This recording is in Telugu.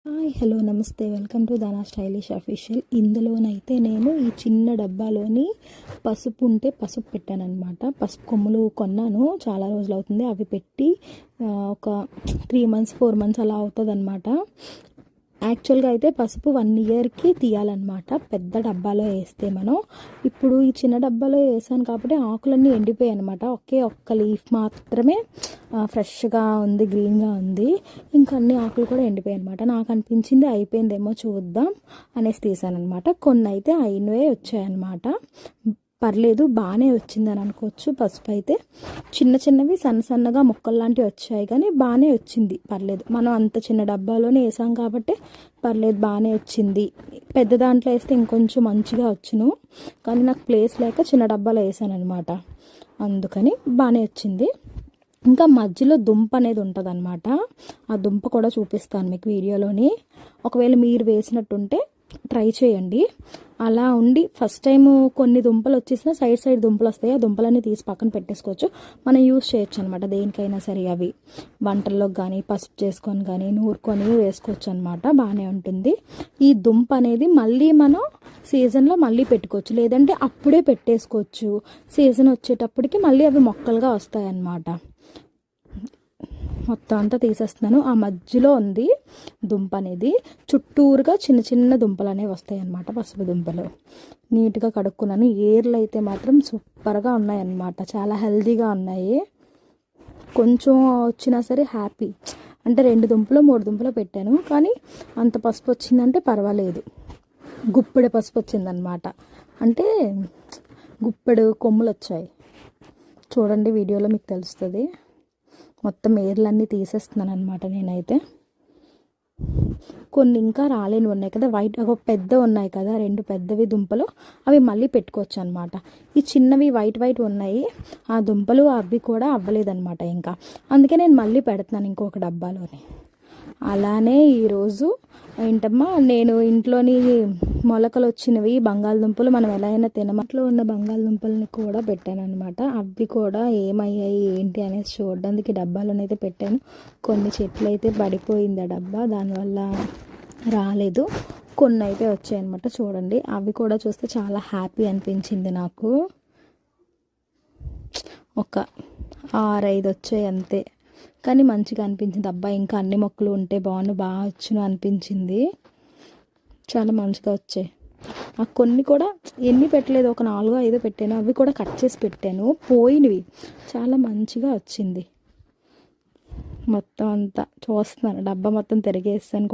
హాయ్ హలో నమస్తే welcome to Dhana stylish official. ఇందులోనైతే నేను ఈ చిన్న డబ్బాలోని పసుపు ఉంటే పసుపు పెట్టానమాట. పసుపు కొమ్ములు కొన్నాను, చాలా రోజులు అవుతుంది. అవి పెట్టి ఒక 3 months 4 months అలా అవుతుంది అనమాట. యాక్చువల్గా అయితే పసుపు 1 yearకి తీయాలన్నమాట, పెద్ద డబ్బాలో వేస్తే. మనం ఇప్పుడు ఈ చిన్న డబ్బాలో వేసాను కాబట్టి ఆకులన్నీ ఎండిపోయాయి అనమాట. ఒక్క లీఫ్ మాత్రమే ఫ్రెష్గా ఉంది, గ్రీన్గా ఉంది. ఇంకా అన్ని ఆకులు కూడా ఎండిపోయాయి అనమాట. నాకు అనిపించింది అయిపోయిందేమో చూద్దాం అనేసి తీసాను అనమాట. కొన్ని అయితే అయినవే వచ్చాయన్నమాట. పర్లేదు, బాగానే వచ్చిందని అనుకోవచ్చు. పసుపు అయితే చిన్నవి సన్నగా ముక్కలు లాంటివి వచ్చాయి, కానీ బాగానే వచ్చింది, పర్లేదు. మనం అంత చిన్న డబ్బాలోనే వేసాం కాబట్టి పర్లేదు, బాగానే వచ్చింది. పెద్ద దాంట్లో వేస్తే ఇంకొంచెం మంచిగా వచ్చును, కానీ నాకు ప్లేస్ లేక చిన్న డబ్బాలో వేసాను అనమాట, అందుకని బాగానే వచ్చింది. ఇంకా మధ్యలో దుంప అనేది ఉంటుంది అనమాట. ఆ దుంప కూడా చూపిస్తాను మీకు వీడియోలోని. ఒకవేళ మీరు వేసినట్టుంటే ట్రై చేయండి. అలా ఉండి ఫస్ట్ టైము కొన్ని దుంపలు వచ్చేసినా సైడ్ దుంపలు వస్తాయి. ఆ దుంపలన్నీ తీసి పక్కన పెట్టేసుకోవచ్చు, మనం యూజ్ చేయొచ్చు అనమాట దేనికైనా సరే. అవి వంటల్లోకి కానీ పసుపు చేసుకొని కానీ నూరుకొని వేసుకోవచ్చు అనమాట, బాగానే ఉంటుంది. ఈ దుంప అనేది మళ్ళీ మనం సీజన్లో మళ్ళీ పెట్టుకోవచ్చు, లేదంటే అప్పుడే పెట్టేసుకోవచ్చు. సీజన్ వచ్చేటప్పటికి మళ్ళీ అవి మొక్కలుగా వస్తాయి అన్నమాట. మొత్తం అంతా తీసేస్తున్నాను. ఆ మధ్యలో ఉంది దుంప అనేది, చుట్టూరుగా చిన్న దుంపలు అనేవి వస్తాయి అన్నమాట, పసుపు దుంపలు. నీట్గా కడుక్కున్నాను. ఏర్లు అయితే మాత్రం సూపర్గా ఉన్నాయన్నమాట, చాలా హెల్తీగా ఉన్నాయి. కొంచెం వచ్చినా సరే హ్యాపీ. అంటే 2 దుంపలు 3 దుంపలు పెట్టాను, కానీ అంత పసుపు వచ్చిందంటే పర్వాలేదు. గుప్పెడు పసుపు వచ్చిందనమాట, అంటే గుప్పెడు కొమ్ములు వచ్చాయి. చూడండి వీడియోలో మీకు తెలుస్తుంది. మొత్తం ఏర్లన్నీ తీసేస్తున్నాను అనమాట నేనైతే. కొన్ని ఇంకా రాలేని ఉన్నాయి కదా, ఒక పెద్ద ఉన్నాయి కదా, 2 పెద్దవి దుంపలు, అవి మళ్ళీ పెట్టుకోవచ్చు అనమాట. ఈ చిన్నవి వైట్ ఉన్నాయి, ఆ దుంపలు అవి కూడా అవ్వలేదన్నమాట ఇంకా, అందుకే నేను మళ్ళీ పెడుతున్నాను ఇంకొక డబ్బాలోని. అలానే ఈరోజు ఏంటమ్మా, నేను ఇంట్లోని మొలకలు వచ్చినవి బంగాళదుంపలు మనం ఎలా అయినా తినమట్లో ఉన్న బంగాళదుంపలని కూడా పెట్టాను అనమాట. అవి కూడా ఏమయ్యాయి ఏంటి అనేసి చూడడానికి డబ్బాలోనైతే పెట్టాను. కొన్ని చెట్లు అయితే పడిపోయింది ఆ డబ్బా, దానివల్ల రాలేదు. కొన్ని అయితే వచ్చాయి అనమాట. చూడండి, అవి కూడా చూస్తే చాలా హ్యాపీ అనిపించింది నాకు. ఒక 6-5 వచ్చాయి అంతే, కానీ మంచిగా అనిపించింది. అబ్బాయి ఇంకా అన్ని మొక్కలు ఉంటే బాగా వచ్చును అనిపించింది. చాలా మంచిగా వచ్చాయి. ఆ కొన్ని కూడా ఎన్ని పెట్టలేదు, ఒక 4-5 పెట్టాను. అవి కూడా కట్ చేసి పెట్టాను, పోయినవి. చాలా మంచిగా వచ్చింది. మొత్తం అంతా చూస్తున్నాను, డబ్బా మొత్తం తిరిగేస్తాను కూడా.